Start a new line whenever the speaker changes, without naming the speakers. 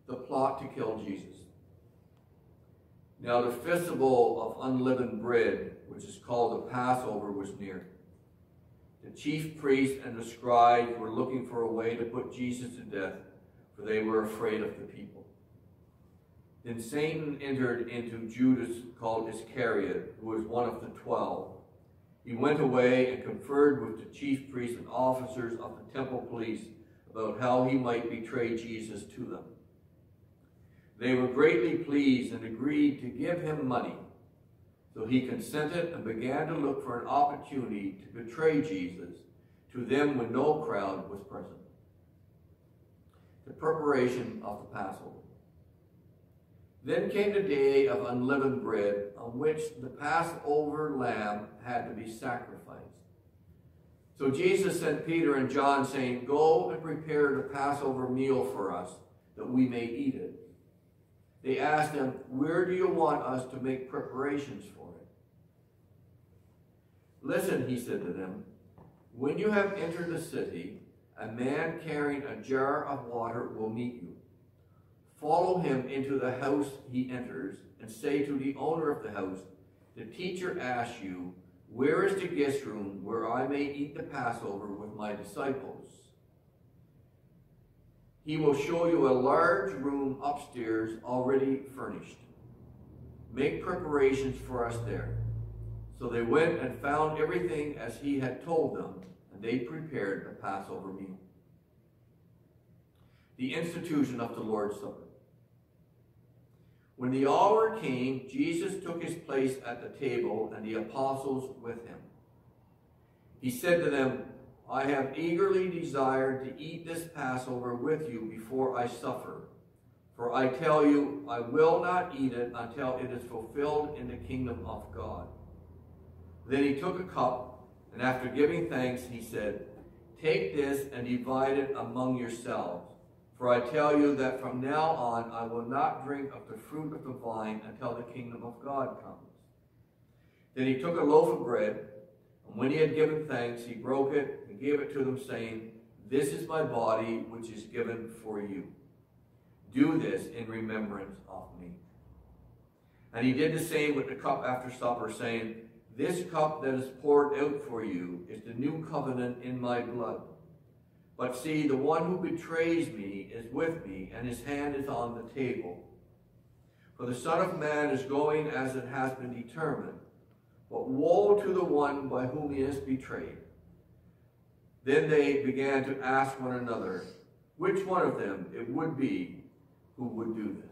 the plot to kill Jesus. Now the festival of unleavened bread, which is called the Passover, was near. The chief priests and the scribes were looking for a way to put Jesus to death, for they were afraid of the people. Then Satan entered into Judas, called Iscariot, who was one of the 12. He went away and conferred with the chief priests and officers of the temple police about how he might betray Jesus to them. They were greatly pleased and agreed to give him money. So he consented and began to look for an opportunity to betray Jesus to them when no crowd was present. The preparation of the Passover. Then came the day of unleavened bread, on which the Passover lamb had to be sacrificed. So Jesus sent Peter and John, saying, "Go and prepare the Passover meal for us, that we may eat it." They asked him, "Where do you want us to make preparations for it?" "Listen," he said to them, "when you have entered the city, a man carrying a jar of water will meet you. Follow him into the house he enters, and say to the owner of the house, 'The teacher asks you, where is the guest room where I may eat the Passover with my disciples?' He will show you a large room upstairs already furnished. Make preparations for us there." So they went and found everything as he had told them, and they prepared the Passover meal. The institution of the Lord's Supper. When the hour came, Jesus took his place at the table, and the apostles with him. He said to them, "I have eagerly desired to eat this Passover with you before I suffer. For I tell you, I will not eat it until it is fulfilled in the kingdom of God." Then he took a cup, and after giving thanks, he said, "Take this and divide it among yourselves. For I tell you that from now on I will not drink of the fruit of the vine until the kingdom of God comes." Then he took a loaf of bread, and when he had given thanks, he broke it and gave it to them, saying, "This is my body, which is given for you. Do this in remembrance of me." And he did the same with the cup after supper, saying, "This cup that is poured out for you is the new covenant in my blood. But see, the one who betrays me is with me, and his hand is on the table. For the Son of Man is going as it has been determined, but woe to the one by whom he is betrayed." Then they began to ask one another which one of them it would be who would do this.